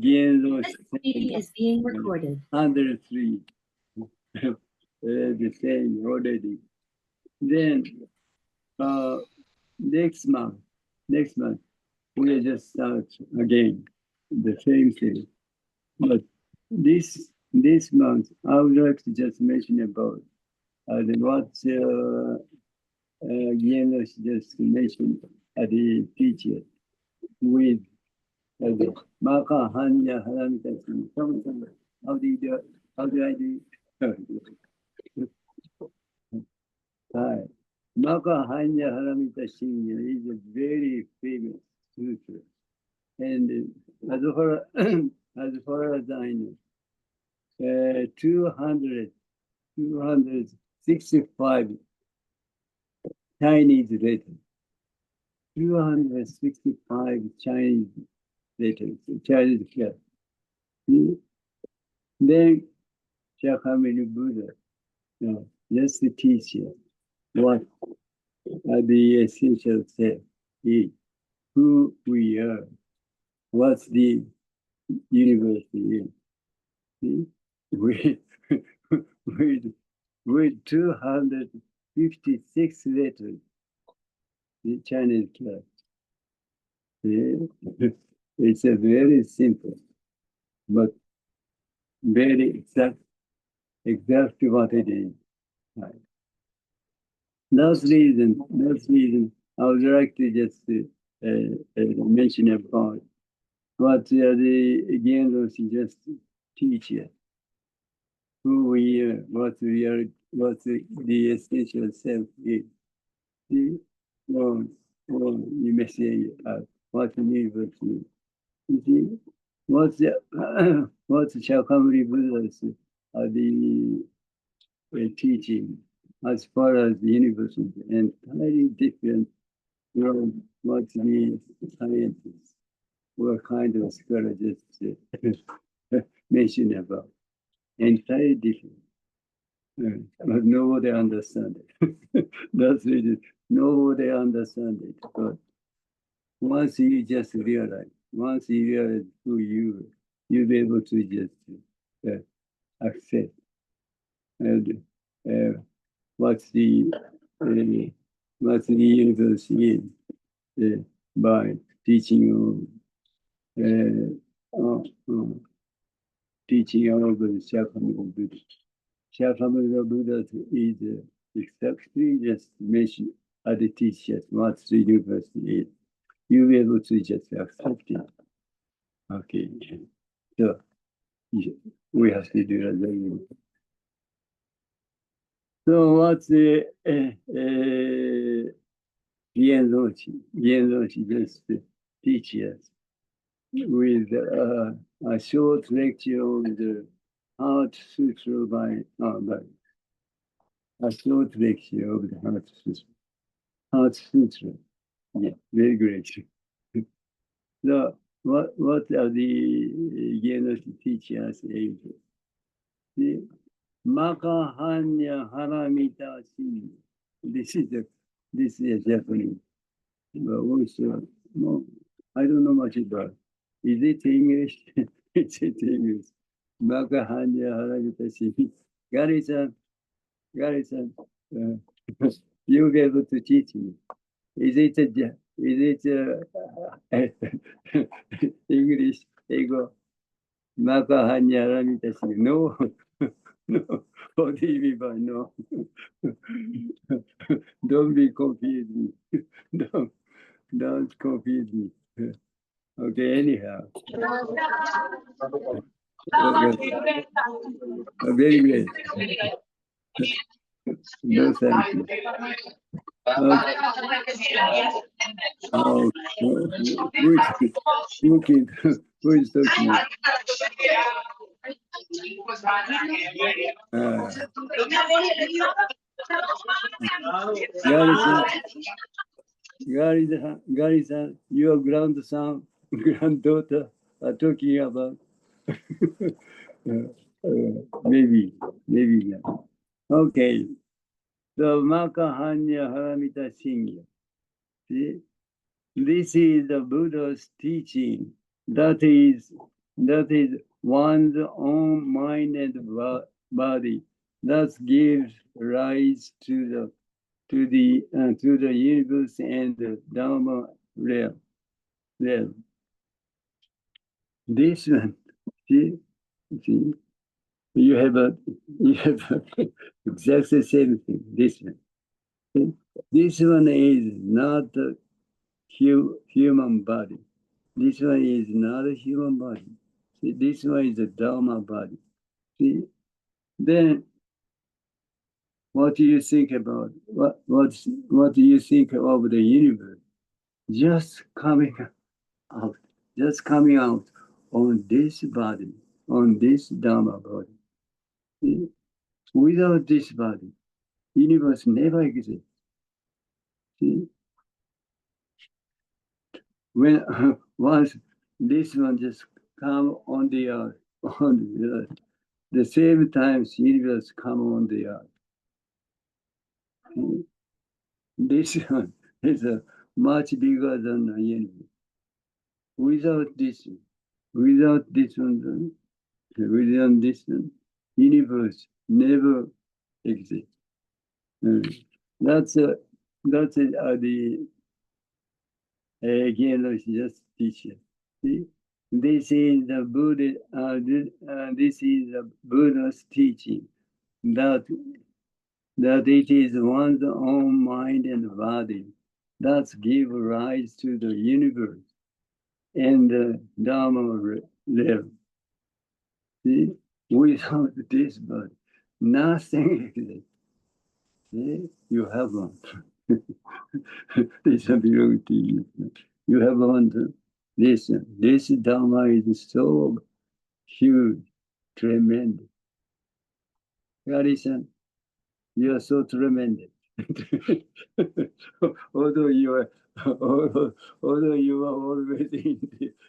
Gien Roshi Meeting is being recorded. 103. The same already. Then next month, we'll just start again the same thing. But this month, I would like to just mention about what Gien Roshi just mentioned at the teacher with the Maka Hanya Haramita. How do you do it? How do I do it? Hi. Maka Hanya Haramita Shinya is a very famous sutra. And as far as I know, 265 Chinese letters. 265 Chinese letters, Chinese class. Then Shakyamuni Buddha just to teach you what the essential self is, who we are, what the universe is. With 256 letters, the Chinese class. It's a very simple, but very exactly what it is. Right. That's reason I would like to just mention about what the Gien Roshi just teach us. Who we are, what we are, what the essential self is. You may say what the universe is. You see, what's Shakyamuni Buddha's the teaching as far as the universe is entirely different from what the scientists or kind of scholars mention about. Entirely different. But nobody understands it. That's really, nobody understands it. But once you just realize who you'll be able to just accept and what's the universe is by teaching teaching of the Shakyamuni Buddha. Shakyamuni Buddha is exactly just mentioned at the teachers what the universe is. You'll be able to just accept it. Okay. So we have to do that. So what's the Jinen Roshi just teach us with a short lecture on the Heart Sutra by a short lecture of the Heart Sutra. Heart Sutra. Yeah, very great. So what are the Gien Roshi teachers able? The Maka Hanya Haramita Shin. This is Japanese. But also, no, I don't know much about it. Is it English? It's English. Maka Hanya Haramita Shin. Gary-san, you'll be able to teach me. Is it English? Ego? Maka Hanya Haramita Shin. No. No, what do you mean by no? Don't be confused me. Don't confuse me. Okay, anyhow. Okay. Very great. No, thank you. Oh, who is talking? Gary-san, your grandson, granddaughter are talking about maybe not. Okay. The Maka Hanya Haramita Shingya. See? This is the Buddha's teaching that is that is one's own mind and body. That gives rise to the universe and the Dharma realm. This one, see, see, you have exactly the same thing. This one, see? This one is not the human body. This one is not a human body. See, this one is a Dharma body. See, then what do you think about what do you think of the universe? Just coming out, just coming out on this body, on this Dharma body. See? Without this body, universe never exists. See? When once this one just come on the earth, on the earth, the same times universe come on the earth. See? This one is a much bigger than the universe. Without this one, without this one, universe never exists. That's the Gien Roshi teacher. See? This is the Buddha. This is the Buddha's teaching that it is one's own mind and body that give rise to the universe and the Dharma realm. See? Without this body, nothing exists. See? You have one. This belongs to you. You have one. This Dharma is so huge, tremendous. Gary-san, you are so tremendous. although you are always in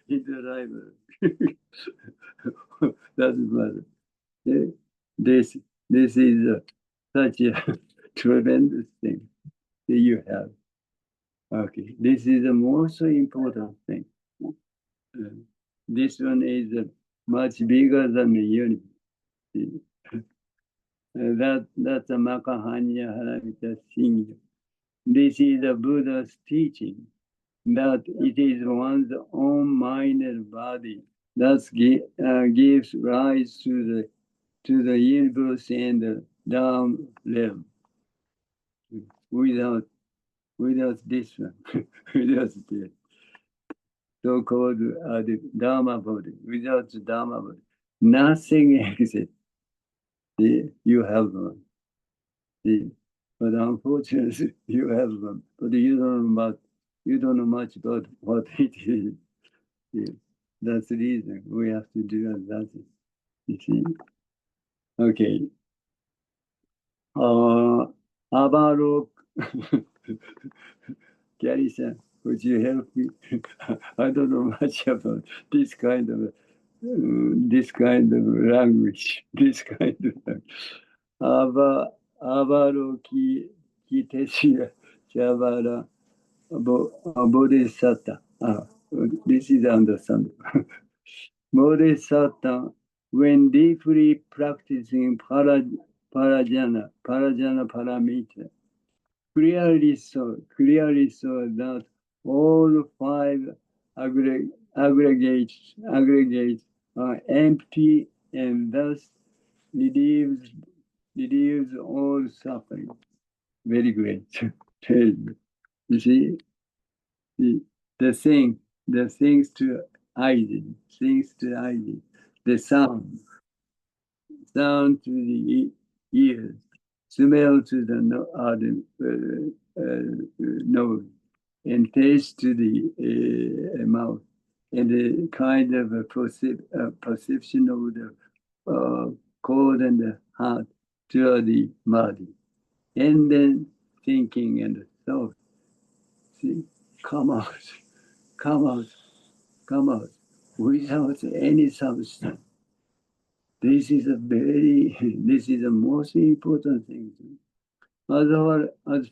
the library. Doesn't matter. This is such a tremendous thing that you have. Okay, this is the most important thing. This one is much bigger than the universe. That's a Makahanya Haramita Singha. This is the Buddha's teaching that it is one's own mind and body that gives rise to the universe and the Dharma realm. Without this one, without this so-called the Dharma body, without the Dharma body, nothing exists. You have one. But unfortunately, you have one. But you don't know much about what it is. Yeah. That's the reason we have to do that. You see? Okay. Abarok. Gary-san, would you help me? I don't know much about this kind of language. This kind of Avaroki Kiteshia Chavara Bodhisatta. This is understandable. Bodhisatta, when deeply practicing parajana paramita, clearly saw that all five aggregates are empty and thus relieves all suffering. Very great. You see, the things to ID, the sound to the ears, smell to the nose, and taste to the mouth, and the kind of a perception of the cold and the hot to the body, and then thinking and thought. See, come out, without any substance. This is the most important thing. As far as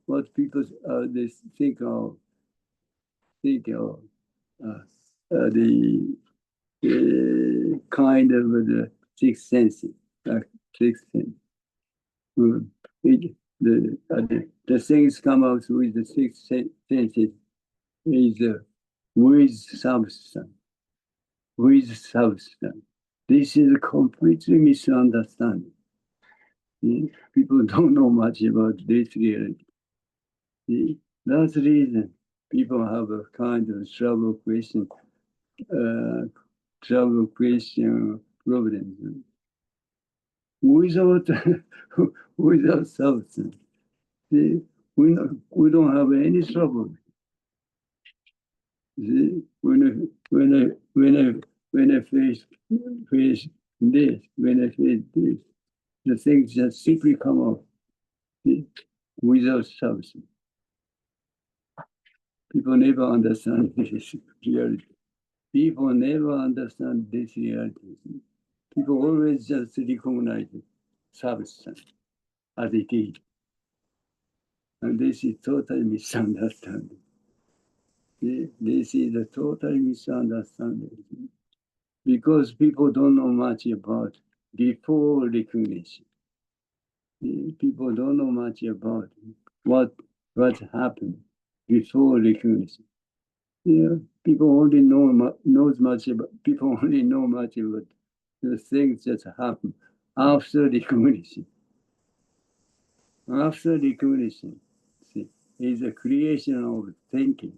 what people they think of the kind of the sixth sense, sixth sense. The things come out with the sixth senses is with substance, with substance. This is a completely misunderstanding. People don't know much about this reality. That's the reason people have a kind of trouble question problems. Without without substance, we don't have any trouble. When I face this, when I face this, the things just simply come out without substance. People never understand this reality. People never understand this reality. People always just recognize substance as it is. And this is totally misunderstanding. This is a total misunderstanding. Because people don't know much about before recognition. People don't know much about what happened before recognition. People only knows much about people only know much about the things that happen after recognition. After recognition, see, is a creation of thinking.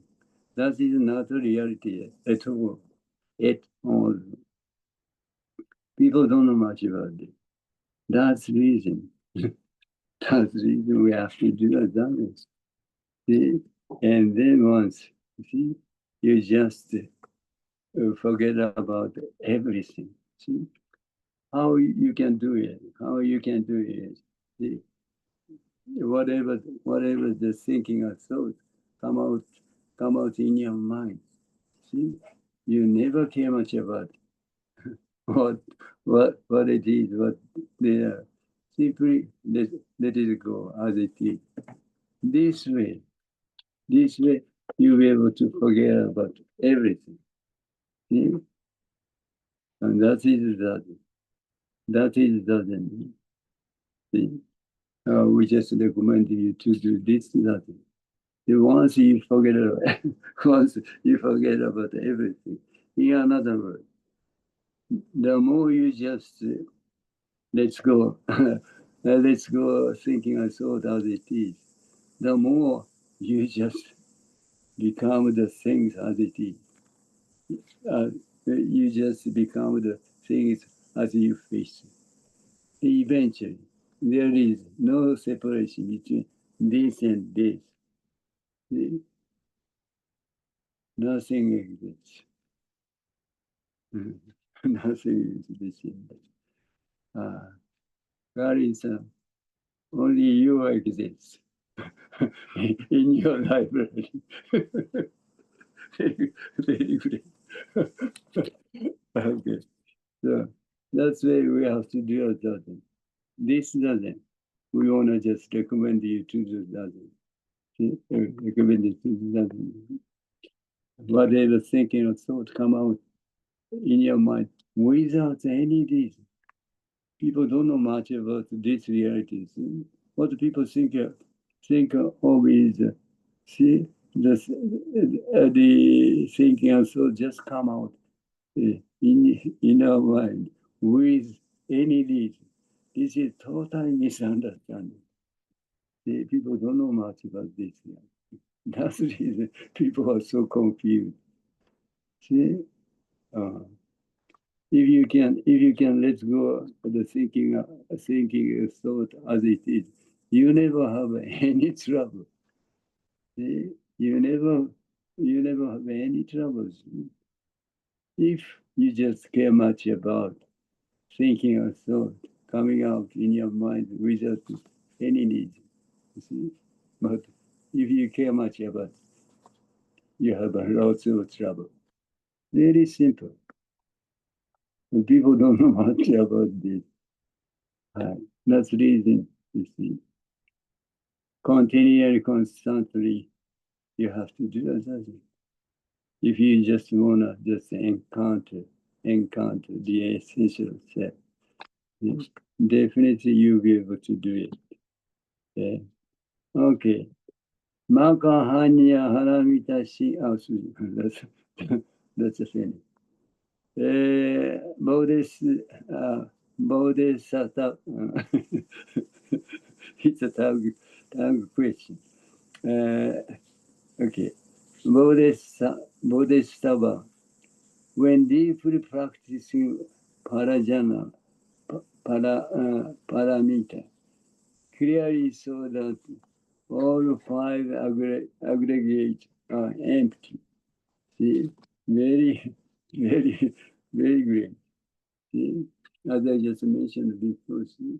That is not a reality at all. At all. People don't know much about it. That's the reason. That's the reason we have to do that. See? And then once, see, you just forget about everything. See? How you can do it? How you can do it? See? Whatever the thinking or thought come out in your mind. See, you never care much about what it is, what they are. Simply let it go as it is. This way, you'll be able to forget about everything. See? And that is that. That is doesn't. See? We just recommend you to do this, that. Once you forget about everything, in another word, the more you just let's go, let's go thinking and thought as it is, the more you just become the things as it is. You just become the things as you face. Eventually, there is no separation between this and this. Nothing exists. Nothing exists. Karin-san, only you exist in your library. Very great. Okay, so that's why we have to do that. This doesn't. We want to just recommend you to do that. Recommend it to do that. Whatever thinking or thought come out in your mind without any reason. People don't know much about these realities. What people think of is, see, the thinking and thought just come out in our mind with any reason. This is totally misunderstanding. People don't know much about this. That's the reason people are so confused. See, if you can let go of the thinking thought as it is, you never have any trouble. See, you never have any troubles. If you just care much about thinking or thought coming out in your mind without any need. See? But if you care much about it, you have lots of trouble. Very simple. And people don't know much about this. That's the reason, you see. Continually, constantly, you have to do that. If you just want to just encounter encounter the essential self. Definitely you'll be able to do it. Yeah. Okay. Maka hanya haramitashi. Oh, that's a thing. Bodhisattva. It's a tongue question. Okay. Bodhisattva. When deeply practicing parajana, paramita, clearly saw that all five aggregates are empty. See, very, very great. See, as I just mentioned before, see,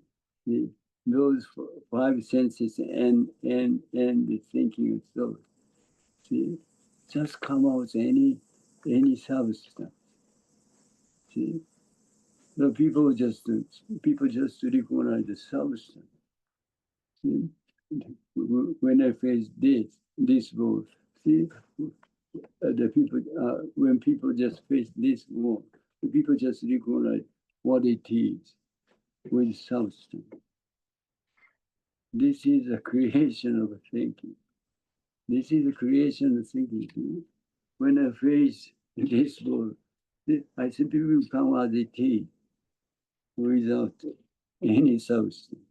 those five senses and the thinking of thought. See, just come out any substance. See, the people just recognize the substance. See, when I face this word, see, the people when people just face this word, the people just recognize what it is with substance. This is a creation of thinking. This is a creation of thinking. When I face this word, I simply become as it is without any substance.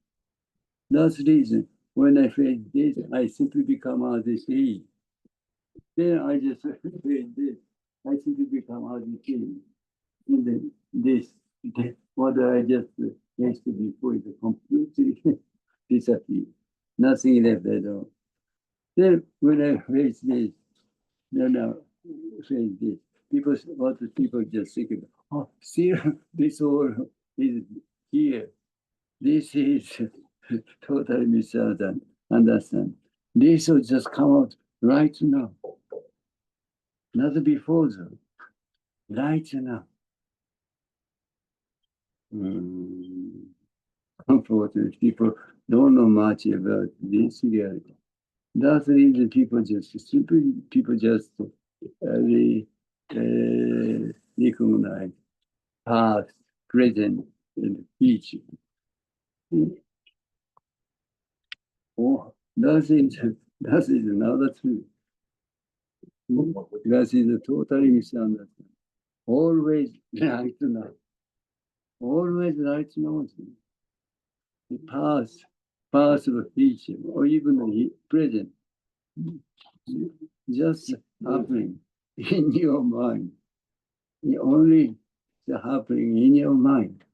That's the reason. When I face this, I simply become as it is. Then I just face this. I simply become as it is. And then this, what I just faced before is completely disappear. Nothing left at all. Then when I face this, then face this, what the people just think about, oh, see, this all is here. This is totally misunderstand. This will just come out right now. Not before though. Right now. Unfortunately, people don't know much about this reality. That's the reason people just recognize past, present, and future. Oh, that is another truth. That is a totally misunderstanding. Always right now. Always right now. The past of future, or even the present, just happening in your mind. Only happening in your mind.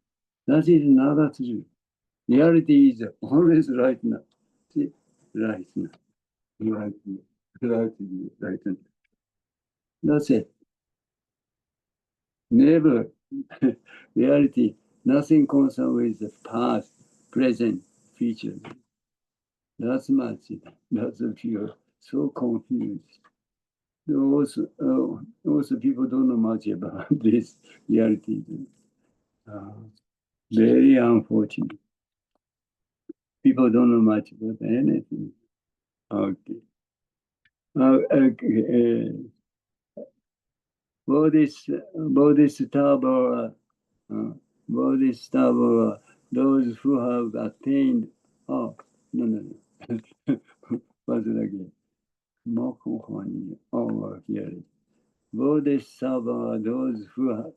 That is another truth. Reality is always right now. See, right now. Right now. Right now. Right now. That's it. Never. Reality, nothing concerned with the past, present, future. That's much. That's a few. So confused. Also, people don't know much about this reality. Very unfortunate. People don't know much about anything. Okay. Bodhisattva, Bodhisattva, those who have attained. Oh, no. What's it again? Over here. Bodhisattva, those who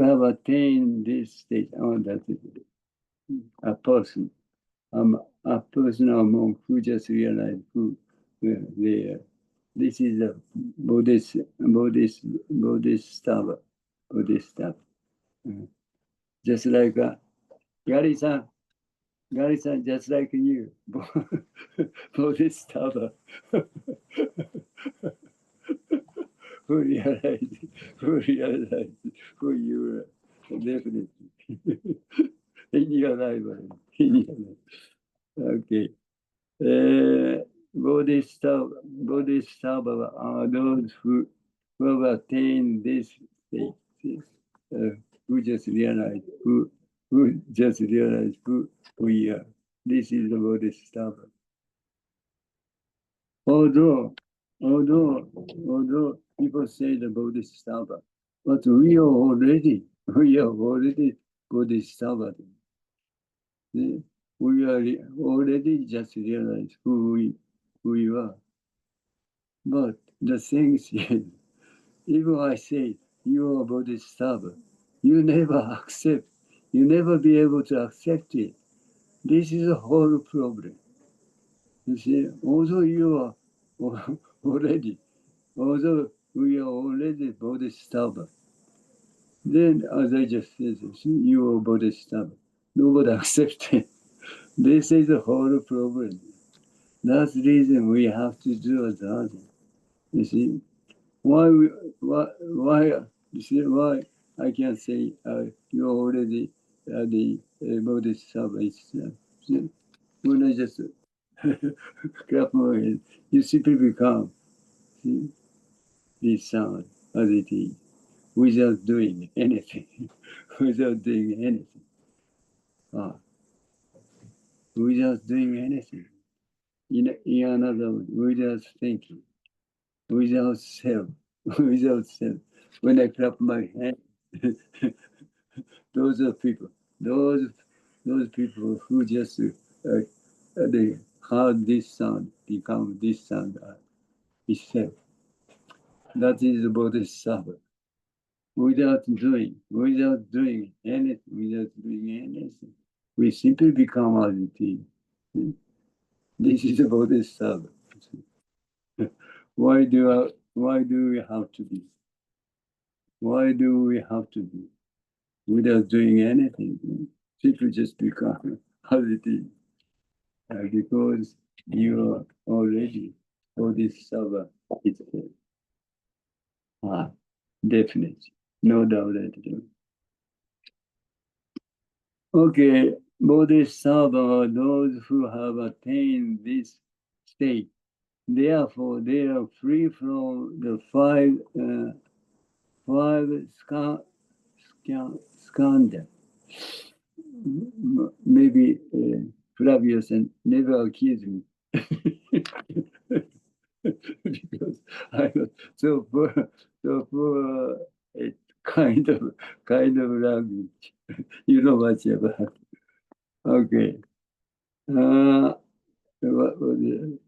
have attained this state. Oh, that is a person. A person or monk who just realized who they are. This is a Bodhisattva. Just like Gary-san, just like you, Bodhisattva. who realized who you are, definitely. in your life. Okay. Bodhisattva are those who have attained this state, who just realize who we are. This is the Bodhisattva. Although people say the Bodhisattva, But we are already Bodhisattva. We are already just realized who we are. But the thing is, even I say you are Bodhisattva, you never accept, you never be able to accept it. This is a whole problem. You see, although you are already, although we are already Bodhisattva, then as I just said, you are Bodhisattva. Nobody accepts it. This is the whole problem. That's the reason we have to do a dharma. You see, why, you see, why I can say you already the Bodhisattva itself. When I just clap my hands, you simply become, see, this sound as it is, without doing anything, without doing anything. Without doing anything. In another word, without thinking, without self, without self. When I clap my hand, those are people, those people who just they heard this sound, become this sound itself. That is the Bodhisattva. Without doing anything, we simply become as it is. This is the Bodhisattva. Why do we have to be? Why do we have to be? Without doing anything, simply just become as it is. Because you are already Bodhisattva itself. Definitely. No doubt at all. Okay, Bodhisattva are those who have attained this state. Therefore, they are free from the five skandha. Maybe Flavius and never accuse me. Because I was so poor a kind of language. You know much about. Okay. What was it?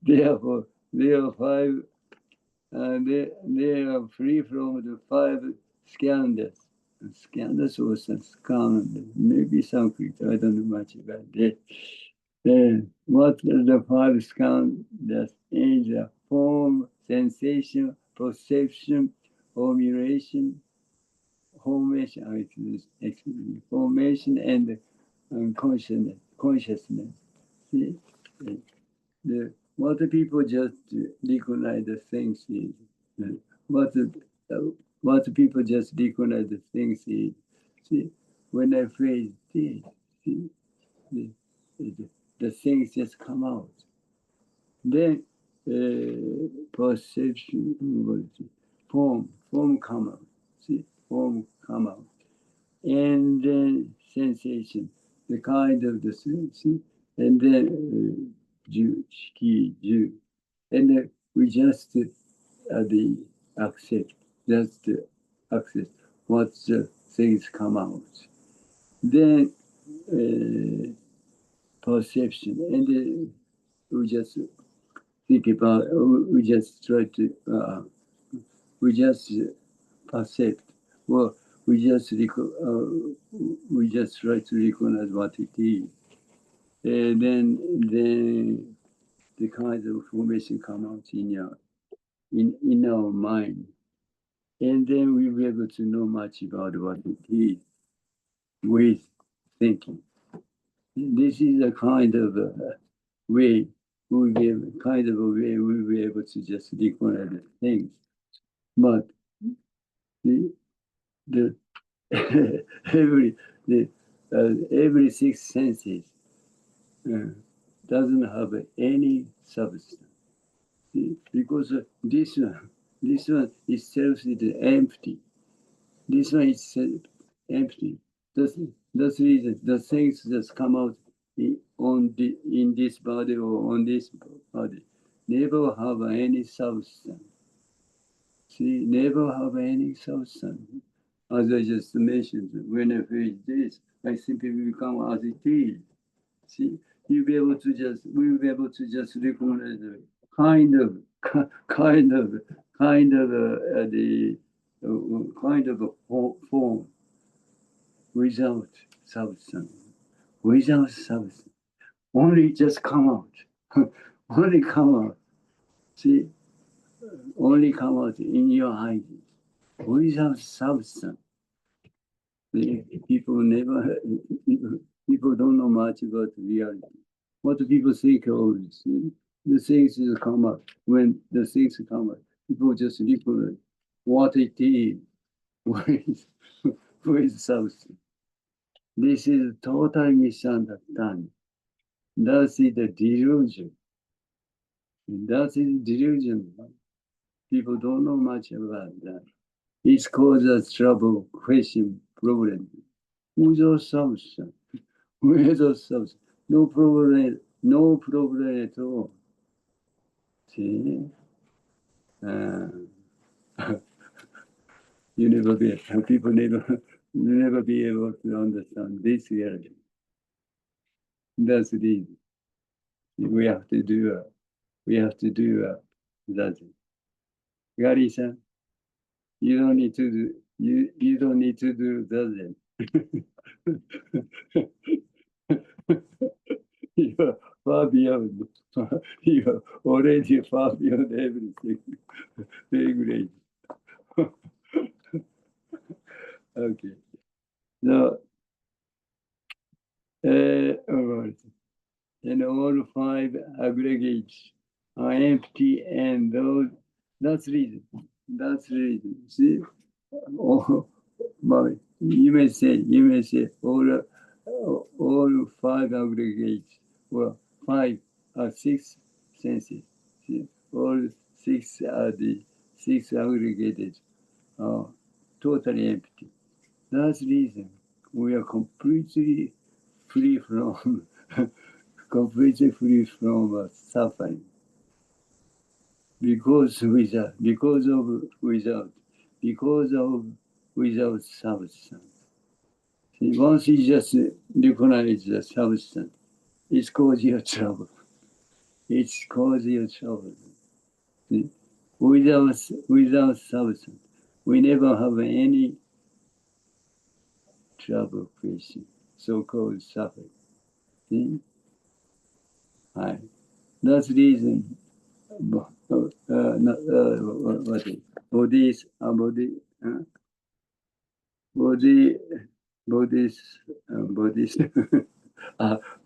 Therefore, they are five. They are free from the five skandhas. Skandhas or skandhas, maybe Sanskrit. I don't know much about that. What are the five skandhas? Is a form, sensation, perception, formation, formation, and consciousness. See, what the people just recognize the things is what the people just recognize the things is. See, when I phrase this, see, the things just come out. Then perception, form come out. See, form come out, and then sensation, the kind of the see, and then shiki, and then we just the accept, just accept what the things come out. Then perception, and then we just think about, we just try to, we just percept. Well, we just try to recognize what it is. And then the kinds of information come out in our mind. And then we'll be able to know much about what it is with thinking. This is a kind of way we'll be able to just recognize things. But the every six senses doesn't have any substance. Because this one itself is empty. This one is empty. That's the reason the things that come out in this body or on this body never have any substance. See, never have any substance. As I just mentioned, when I feel this, I simply become as it is. See, we will be able to just recognize the kind of, the kind of a form without substance, without substance. Only just come out, only come out. See, only come out in your eyes without substance. People never, people don't know much about reality. What do people think of this? The things will come up. When the things come up, people just recognize what it is with, with substance. This is total misunderstanding. That is the delusion. That is delusion. People don't know much about that. It causes trouble, question, problem. Without substance, without substance, no problem at all. See? You never be, people never be able to understand this reality. That's the reason. We have to do that. Gary-san, you don't need to do, you don't need to do that. You're far beyond, you're already far beyond everything. Very great. Okay. So, all right. And all five aggregates are empty, and those, that's reason. That's reason. See? Oh, but you may say, all five aggregates, well, five are six senses. See? All six are the six aggregated are totally empty. That's the reason we are completely free from completely free from suffering. Because without substance. See, once you just recognize the substance, it's cause you trouble. It's cause you trouble. See? Without substance, we never have any trouble facing, so-called suffering. See? Right. That's the reason. What is bodies, body, bodies, bodies,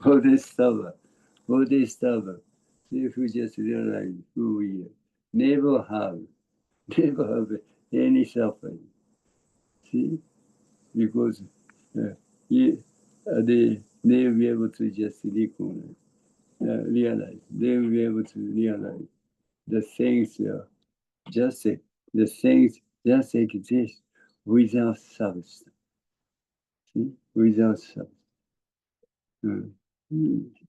bodhisattva, bodhisattva. If we just realize who we are, never have any suffering. See, because they will be able to just realize. They will be able to realize the things the things just exist without substance. See? Without substance.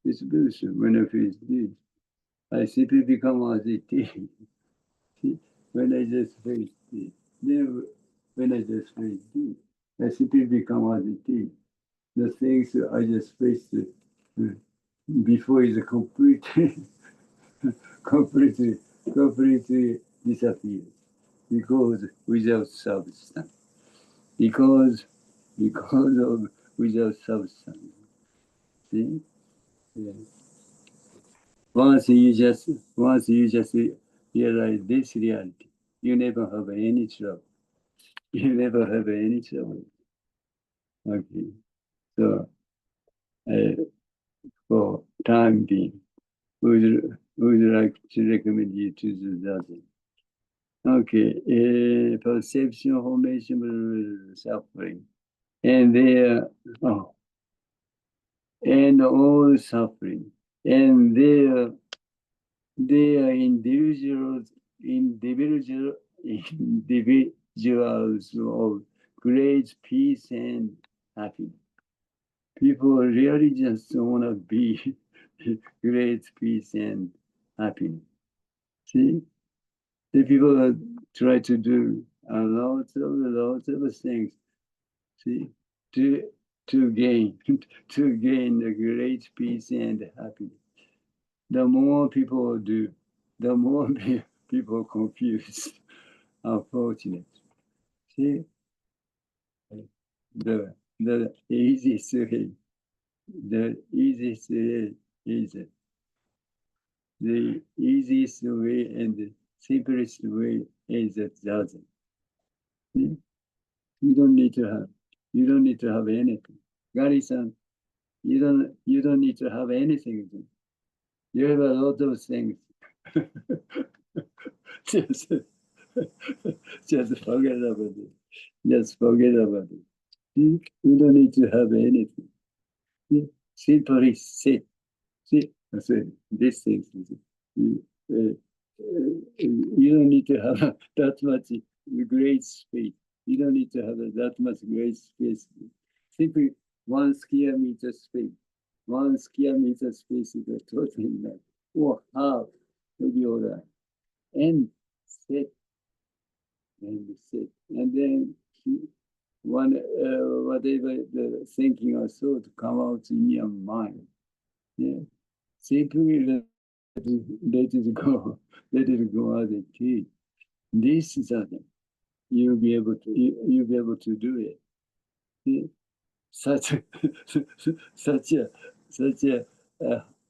It's bullshit when I face this. I simply become as it is. See? When I just face this. Then when I just face this, I simply become as it is. The things I just faced before is completely completely disappears. Because without substance. Because of without substance. See? Yeah. Once you just realize this reality, you never have any trouble. You never have any trouble. Okay. So for time being, would like to recommend you to do that. Okay, perception, formation, suffering, and and all suffering, and they are individuals of great peace and happiness. People really just want to be great peace and happiness. See, the people try to do lots of things. See, to to gain to gain the great peace and happiness. The more people do, the more people confuse. Unfortunate. See, the easiest way, the easiest way is the easiest way and the simplest way is the Zazen. See? You don't need to have anything. Gary-san, you don't need to have anything. You have a lot of things. just, just forget about it. Just forget about it. You don't need to have anything. Simply sit. Sit. I said, this thing. You don't need to have that much great space. You don't need to have that much great space. Simply 1 square meter space. 1 square meter space is a totally enough. Or half to be all right. And sit. And sit. And then whatever the thinking or thought come out in your mind. Yeah. Simply let it go. Let it go as it is. This is something you'll be able to do it. See? Such a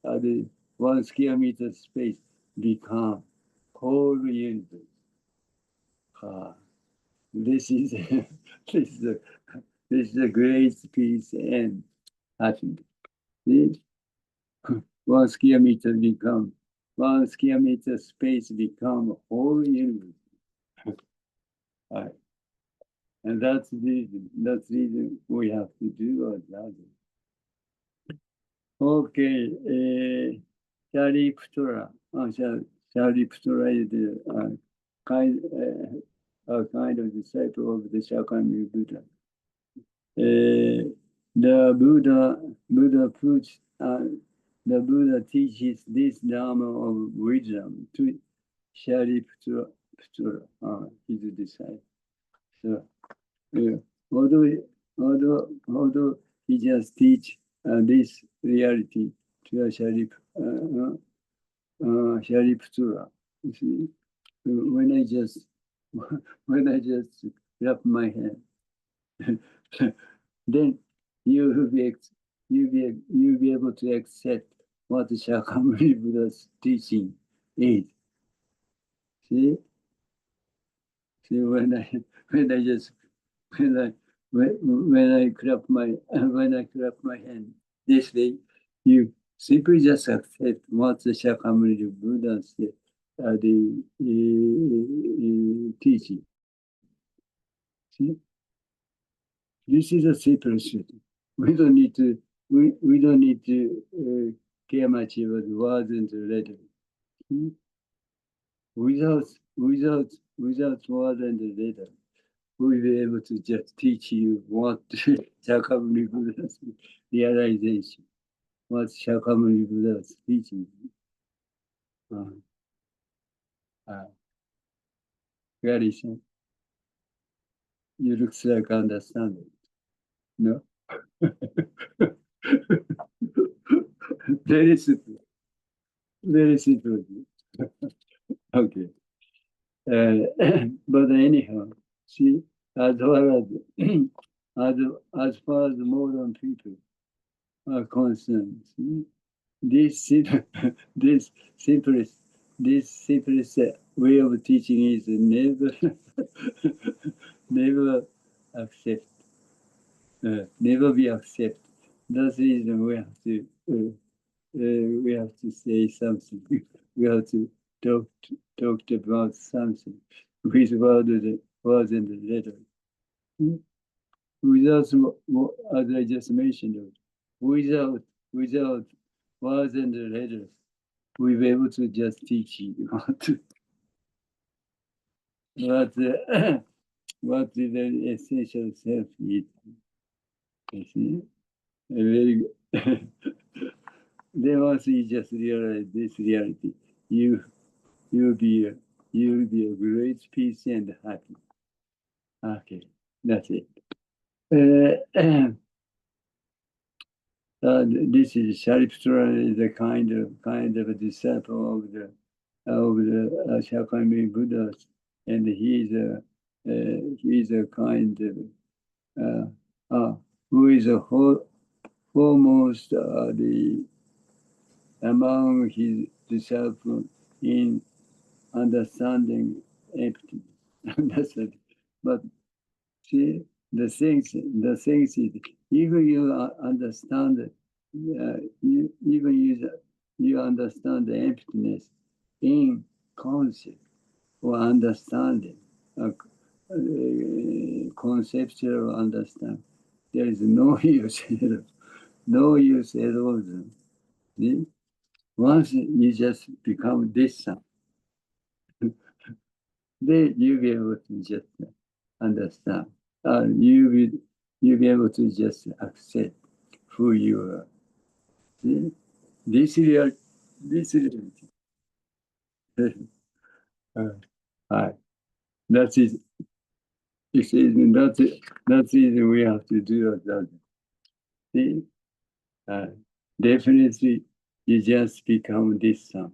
the 1 square meter space become whole universe. This is this is a great peace and happiness. See? 1 square meter become 1 square meter space become whole universe. Right. And that's the reason we have to do that. Okay, Shariputara. Shariputara is a kind of disciple of the Shakyamuni Buddha. The Buddha teaches this Dharma of wisdom to Shariputara, his disciple. So, although he just teach this reality to a Shariputara, you see, when I just clap my hand, then you'll be able to accept what Shakyamuni Buddha's teaching is. See, when I clap my hand this way, you simply just accept what the Shakyamuni Buddha said, the teaching. See, this is a simple truth. We don't need to care much about words and letters. See? Without word and letter, we'll be able to just teach you what Shakyamuni Buddha's realization, what Shakyamuni Buddha's teaching. Very simple. You look like understand it. No? Very simple. Very simple. Okay. But anyhow, see, as far as modern people are concerned, see, this simplest way of teaching is never never be accepted. That's the reason we have to say something. We have to talk about something with words and letters. Without, as I just mentioned, without words and letters, we'll be able to just teach you what the essential self is. You see? Very good. Then once you just realize this reality, you'll be you'll be a great peace and happiness. Okay, that's it. This is Saripatra, is a kind of a disciple of the Shakyamuni Buddhas, and he's a kind of who is a foremost among his disciples in understanding emptiness. Understand, but see the things is even you understand you understand the emptiness in concept or understanding, conceptual understanding. There is no use, no use at all. See? Once you just become this son, then you'll be able to just understand. You'll be able to just accept who you are. See? This reality. Hi. That's it. Excuse me. That's it. We have to do that. See? Definitely, you just become this son.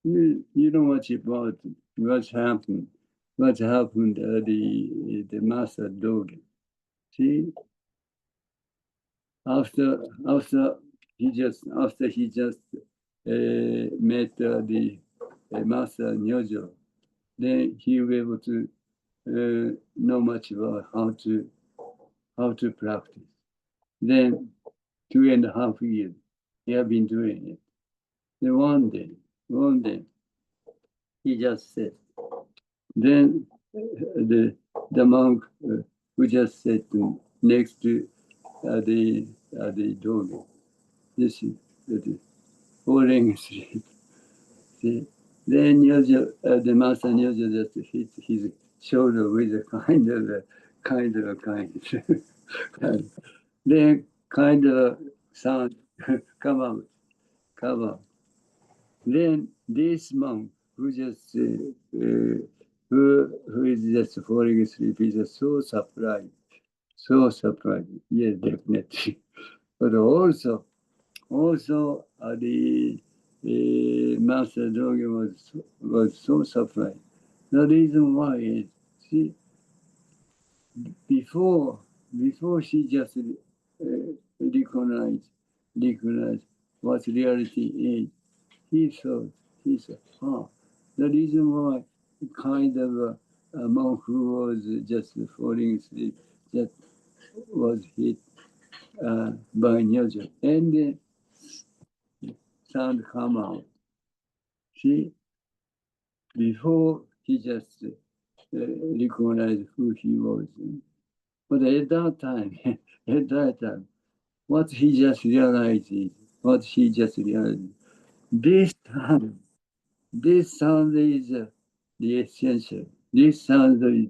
You know much about what's happened. What happened the master Dogen. See, after he just met the master Nyojo, then he was able to know much about how to practice. Then 2.5 years he had been doing it. Then one day he just said. Then the monk who just said next to the doorway, this is the falling asleep. See? Then the master Nyojo just hit his shoulder with a kind of. Then kind of sound come out. Then this monk who just who is just falling asleep is so surprised. Yes, definitely. But also the Master Dogen was so surprised. The reason why is, see, before she just recognized what reality is, he thought, the reason why kind of a monk who was just falling asleep just was hit by Nyojo, and then sound come out. See, before he just recognized who he was. But at that time, what he just realized, this sound is the essential. This sound is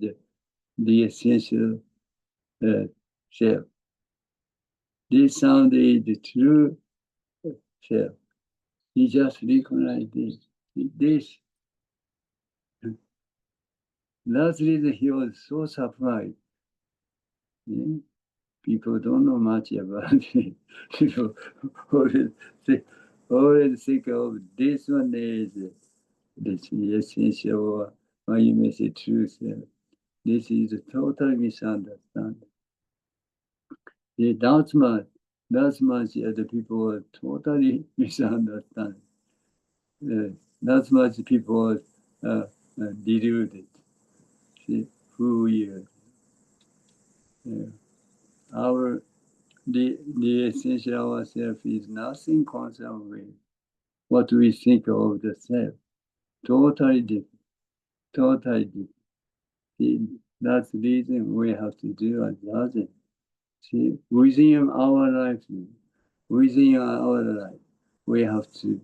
the essential self. This sound is the true self. He just recognized this. That's the reason he was so surprised. Yeah? People don't know much about it. People always think of this one is the essential, or you may say true self. This is a total misunderstanding. That's much the people are totally misunderstanding. That's much people are deluded. See, who we are. The essential ourself is nothing concerned with what we think of the self. Totally different. See, that's the reason we have to do it. See, within our life, we have to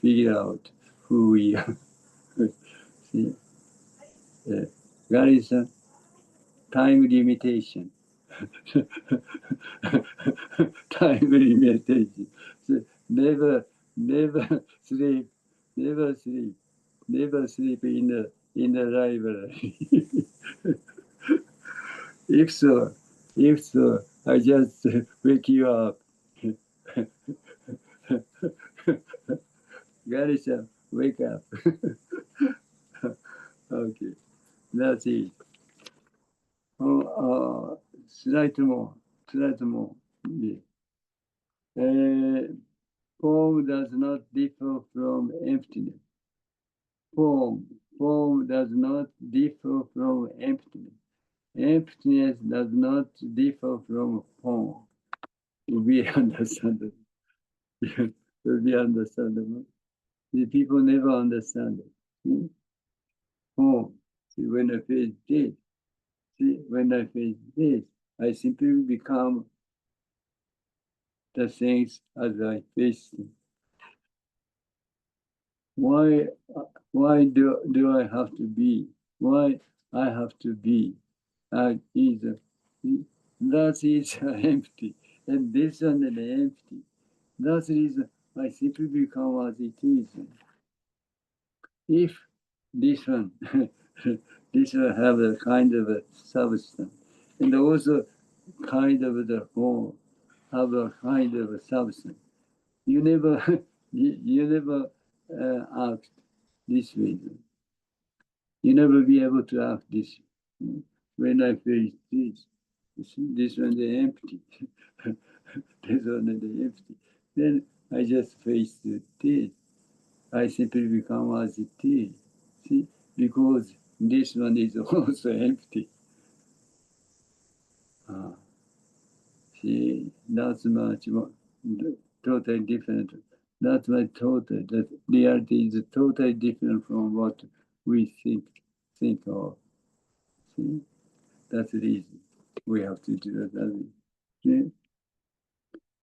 figure out who we are. See, that is a time limitation. Time limitation. So never sleep never sleep, never sleep in the library. If so, I just wake you up. Garisha, wake up. Okay, that's it. Slight more, slight more. Yeah. Form does not differ from emptiness. Form does not differ from emptiness. Emptiness does not differ from form. Will be understandable. Will be understandable. The people never understand it. Hmm? Form. See, when I face this, when I face this, I simply become the things as I face them. Why, do I have to be? Why I have to be? Is that is empty, and this one is empty. That is, I simply become as it is. If this one, this one have a kind of a substance, and also kind of the form have a kind of a substance. You never, you never act this way. You never be able to act this. When I face this one is empty. This one is empty. Then I just face this. I simply become as it is. See, because this one is also empty. See, that's much more, totally different. That's my total. That reality is totally different from what we think of. See, that's the reason we have to do that. See?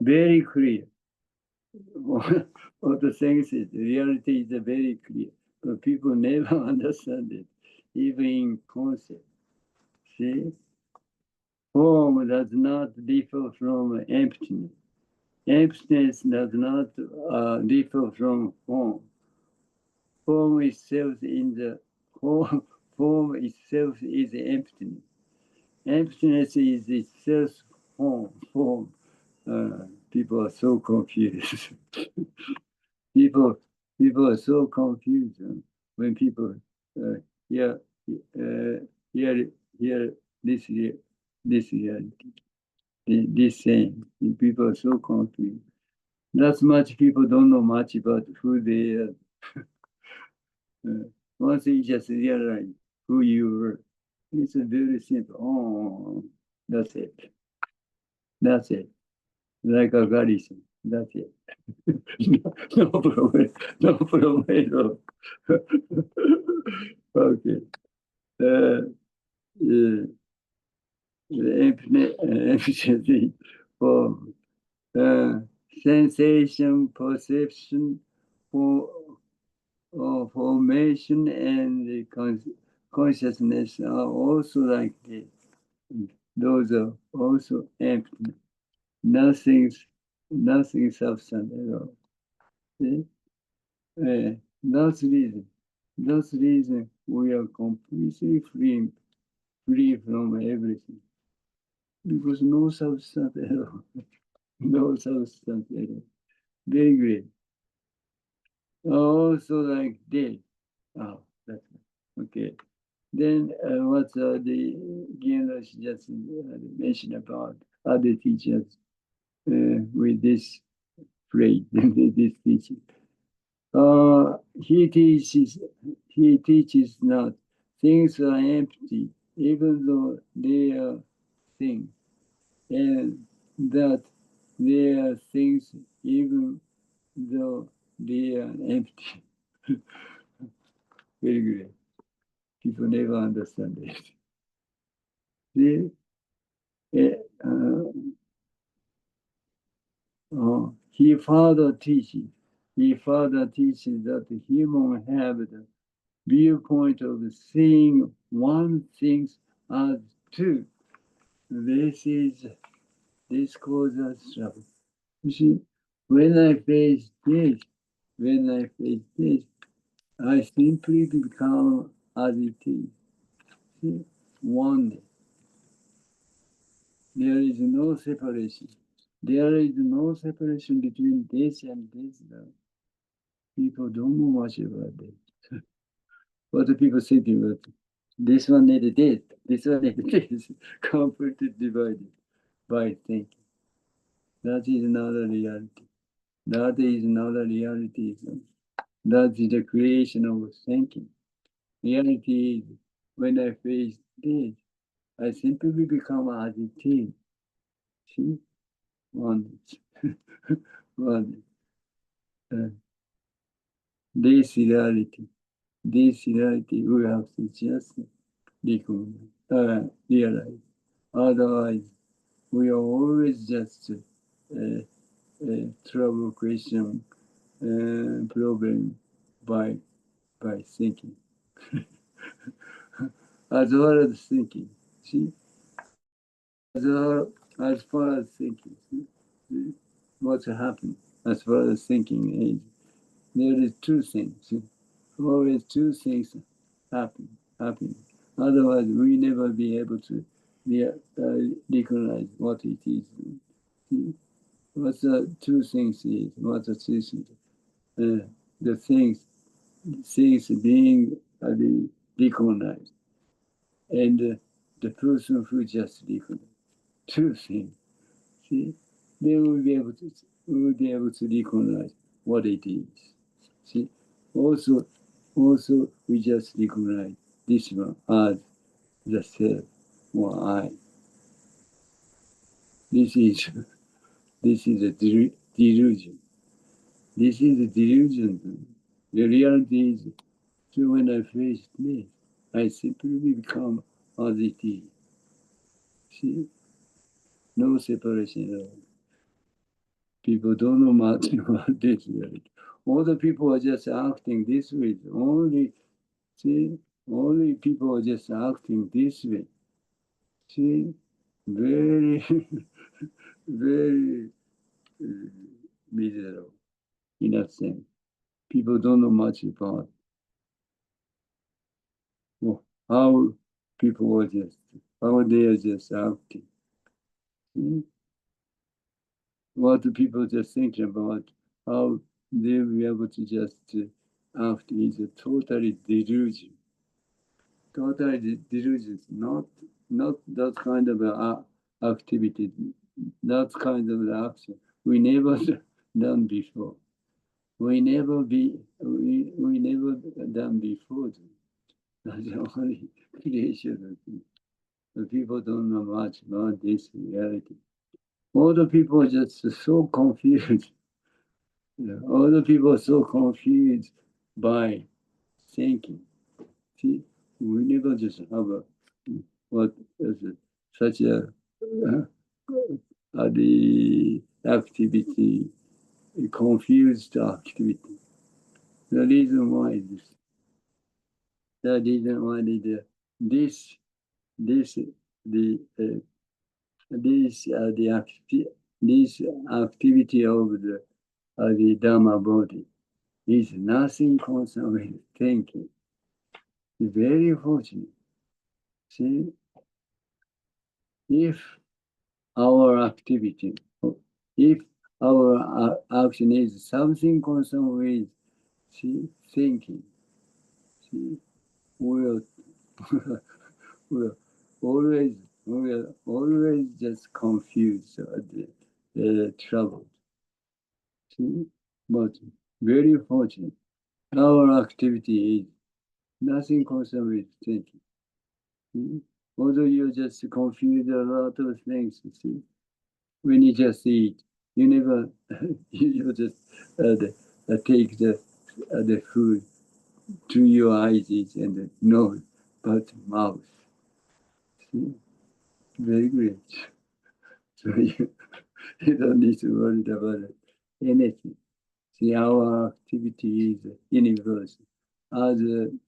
Very clear. What the things is, reality is very clear, but people never understand it, even in concept. See, form does not differ from emptiness. Emptiness does not differ from form. Form itself in the form itself is emptiness. Emptiness is itself form. People are so confused. people are so confused when people hear hear hear this reality, this saying. People are so confused. That's much people don't know much about who they are. Once you just realize who you are, it's a very simple. Oh, that's it. That's it. Like a garrison. That's it. No problem. No problem. Okay. Efficiency for uh, sensation, perception, for formation, and the consciousness are also like this. Those are also empty. Nothing substance at all. See? That's the reason. That's the reason we are completely free from everything. Because no substance at all. No substance at all. Very great. Also like this. Oh, that's okay. Then what the Gien Roshi just mentioned about other teachers with this phrase, this teaching. He teaches not things are empty, even though they are things, and that they are things even though they are empty. Very good. People never understand it. See, he further teaches. He further teaches that the human have the viewpoint of seeing one thing as two. This causes trouble. You see, when I face this, I simply become as it is. See? One. There is no separation. There is no separation between this and this. Now. People don't know much about that. What do people think about this one needed this one needed this, completely divided by thinking. That is not a reality. That is not a reality. That is the creation of thinking. Reality is when I face this, I simply become as it is. See? Oneness. Oneness. Uh, this reality. This reality we have to just realize. Otherwise, we are always just trouble question problem by thinking. As well as thinking. See? As far as thinking. See? What's happening as far as thinking is there is two things. Always two things happen. Otherwise, we never be able to recognize what it is. What the two things is? What the two things? The things being recognized, and the person who just recognized. Two things. See, then we will be able to recognize what it is. See, also we just recognize this one as the self or I. This is a delusion. This is a delusion. The reality is, so when I face this, I simply become as it is. See, no separation at all. People don't know much about this. Right? All the people are just acting this way. Only people are just acting this way. See, very, very miserable in that sense. People don't know much about how people are how they are just acting. See? What do people just think about how they will be able to just act is a totally delusion. Totally delusion, not that kind of activity, that kind of action we never done before. We never done before. That's the only creation. The people don't know much about this reality. All the people are just so confused. All the people are so confused by thinking. See, we never just have what is it, such the activity, a confused activity. The reason why is this. The reason why is this the this activity of the Dharma body is nothing concerned with thinking. It's very fortunate. See, if our activity, if our action is something concerned with thinking, see, we'll, we'll always just confused troubled. See, but very fortunate. Our activity is nothing concerned with thinking. Although you just confuse a lot of things, you see, when you just eat, you never, you just take the food to your eyes and nose, but mouth. See, very great. So you don't need to worry about anything. See, our activity is universal. As the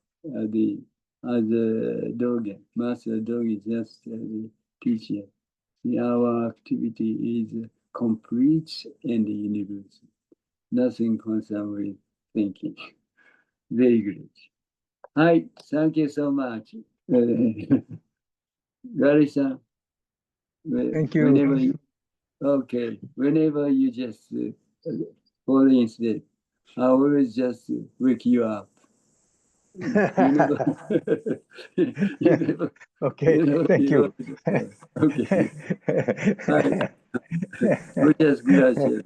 Dogen, Master Dogen just teaching. See, our activity is complete and universal. Nothing concerned with thinking. Very great. Hi, thank you so much. Gary-san, Thank you. whenever you, okay, whenever you just fall in sleep, I always just wake you up. You never, you never, Okay, thank you. okay. Muchas gracias.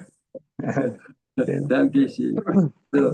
Danke schön.